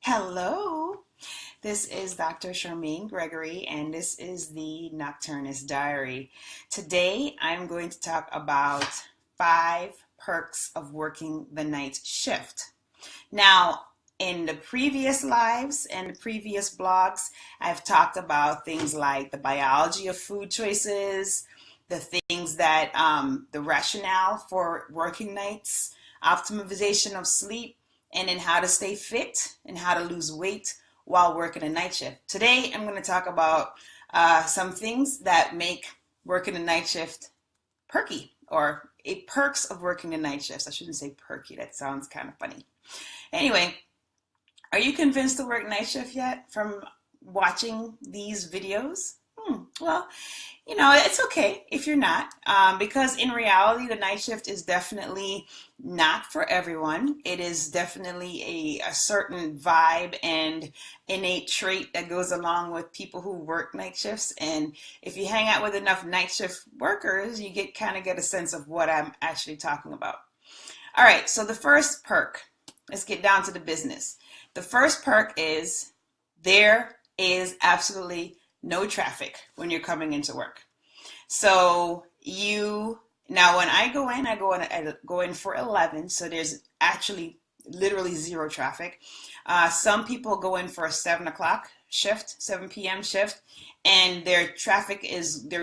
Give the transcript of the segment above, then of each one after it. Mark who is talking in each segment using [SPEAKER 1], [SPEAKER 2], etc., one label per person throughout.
[SPEAKER 1] Hello, this is Dr. Charmaine Gregory, and this is the Nocturnist Diary. Today, I'm going to talk about 5 perks of working the night shift. Now, in the previous lives and the previous blogs, I've talked about things like the biology of food choices, the things that, the rationale for working nights, optimization of sleep, and then how to stay fit and how to lose weight while working a night shift. Today, I'm going to talk about some things that make working a night shift perky, or perks of working a night shifts. I shouldn't say perky, that sounds kind of funny. Anyway, are you convinced to work night shift yet from watching these videos? Well, it's okay if you're not, because in reality, the night shift is definitely not for everyone. It is definitely a certain vibe and innate trait that goes along with people who work night shifts. And if you hang out with enough night shift workers, you get a sense of what I'm actually talking about. All right, so the first perk, let's get down to the business. The first perk is there is absolutely no traffic when you're coming into work. So now when I go in for 11, so there's actually literally zero traffic. Some people go in for a 7 o'clock shift, 7 p.m. shift, and they're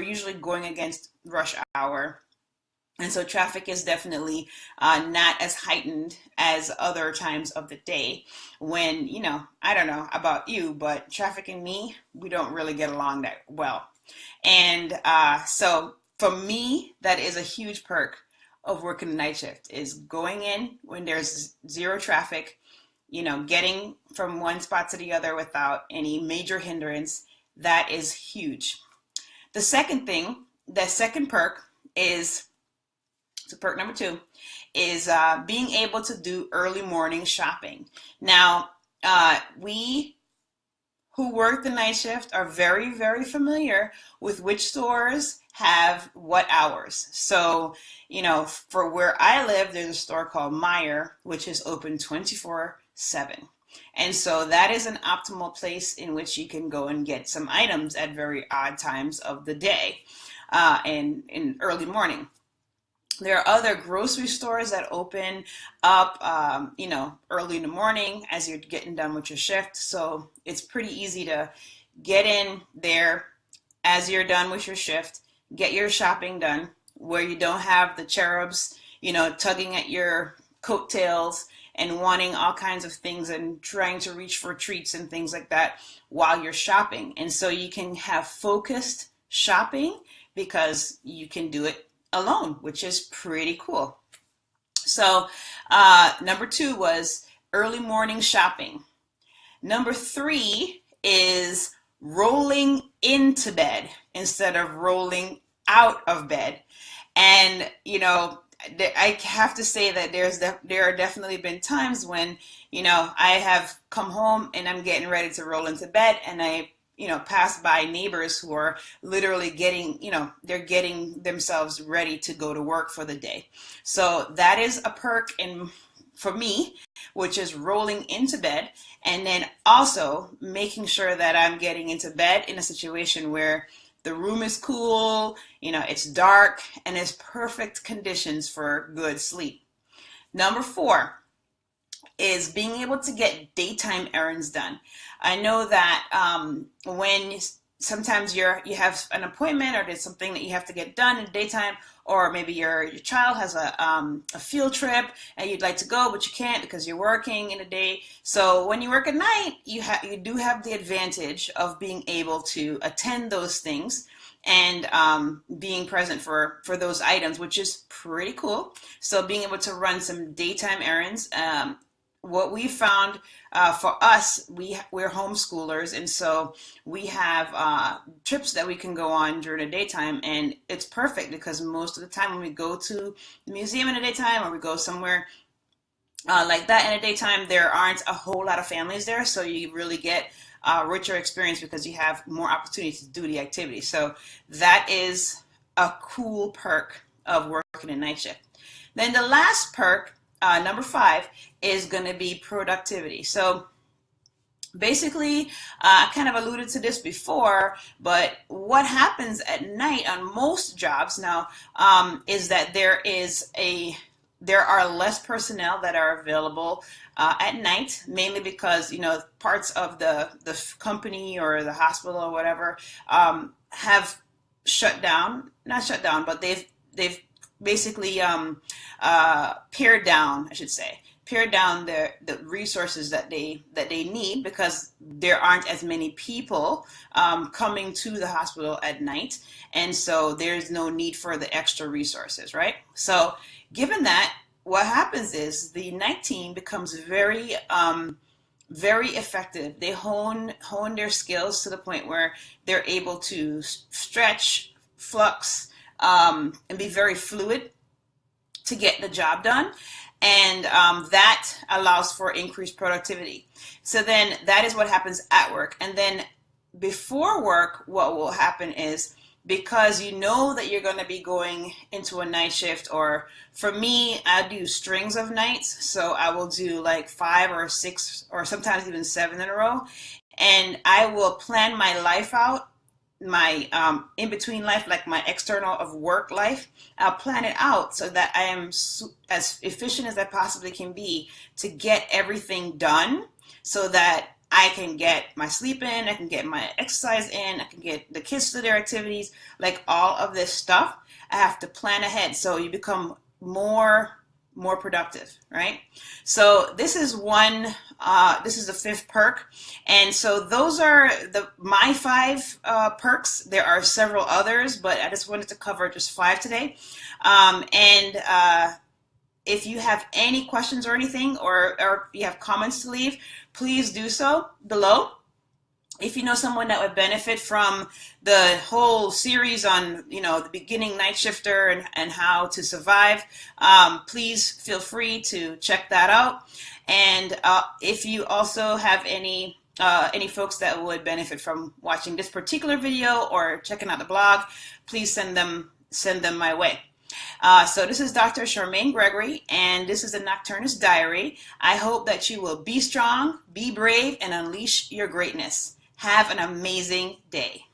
[SPEAKER 1] usually going against rush hour. And so traffic is definitely not as heightened as other times of the day when, I don't know about you, but traffic and me, we don't really get along that well. And so for me, that is a huge perk of working the night shift, is going in when there's zero traffic, getting from one spot to the other without any major hindrance. That is huge. The second perk is, so perk number 2 is being able to do early morning shopping. Now, we who work the night shift are very, very familiar with which stores have what hours. So, for where I live, there's a store called Meijer, which is open 24/7. And so that is an optimal place in which you can go and get some items at very odd times of the day and in early morning. There are other grocery stores that open up, early in the morning as you're getting done with your shift. So it's pretty easy to get in there as you're done with your shift, get your shopping done, where you don't have the cherubs, tugging at your coattails and wanting all kinds of things and trying to reach for treats and things like that while you're shopping. And so you can have focused shopping because you can do it alone, which is pretty cool. So number 2 was early morning shopping. Number 3 is rolling into bed instead of rolling out of bed. And I have to say that there are definitely been times when I have come home and I'm getting ready to roll into bed, and I pass by neighbors who are literally they're getting themselves ready to go to work for the day. So that is a perk for me, which is rolling into bed, and then also making sure that I'm getting into bed in a situation where the room is cool, it's dark, and it's perfect conditions for good sleep. Number 4 is being able to get daytime errands done. I know that when sometimes you have an appointment or there's something that you have to get done in the daytime, or maybe your child has a field trip and you'd like to go, but you can't because you're working in the day. So when you work at night, you do have the advantage of being able to attend those things and being present for those items, which is pretty cool. So being able to run some daytime errands. What we found for us, we're homeschoolers, and so we have trips that we can go on during the daytime, and it's perfect because most of the time when we go to the museum in the daytime or we go somewhere like that in the daytime, there aren't a whole lot of families there, so you really get a richer experience because you have more opportunity to do the activity. So that is a cool perk of working a night shift. Then the last perk, number 5, is going to be productivity. So Basically, I kind of alluded to this before, but what happens at night on most jobs now is that there are less personnel that are available at night, mainly because parts of the company or the hospital or whatever have shut down, not shut down, but they've basically pared down, I should say, pare down the resources that they need because there aren't as many people coming to the hospital at night, and so there's no need for the extra resources, right? So, given that, what happens is the night team becomes very effective. They hone their skills to the point where they're able to stretch, flux, and be very fluid to get the job done. And that allows for increased productivity. So then that is what happens at work. And then before work, what will happen is, because you know that you're going to be going into a night shift, or for me, I do strings of nights. So I will do like 5 or 6 or sometimes even 7 in a row. And I will plan my life out, my in between life, like my external of work life. I'll plan it out so that I am as efficient as I possibly can be to get everything done, so that I can get my sleep in, I can get my exercise in, I can get the kids to their activities, like all of this stuff. I have to plan ahead so you become more productive, right? So this is this is the 5th perk. And so those are my 5 perks. There are several others, but I just wanted to cover just 5 today. If you have any questions or anything, or if you have comments to leave, please do so below. If you know someone that would benefit from the whole series on, the beginning night shifter and how to survive, please feel free to check that out. And if you also have any folks that would benefit from watching this particular video or checking out the blog, please send them my way. So this is Dr. Charmaine Gregory, and this is the Nocturnist Diary. I hope that you will be strong, be brave, and unleash your greatness. Have an amazing day.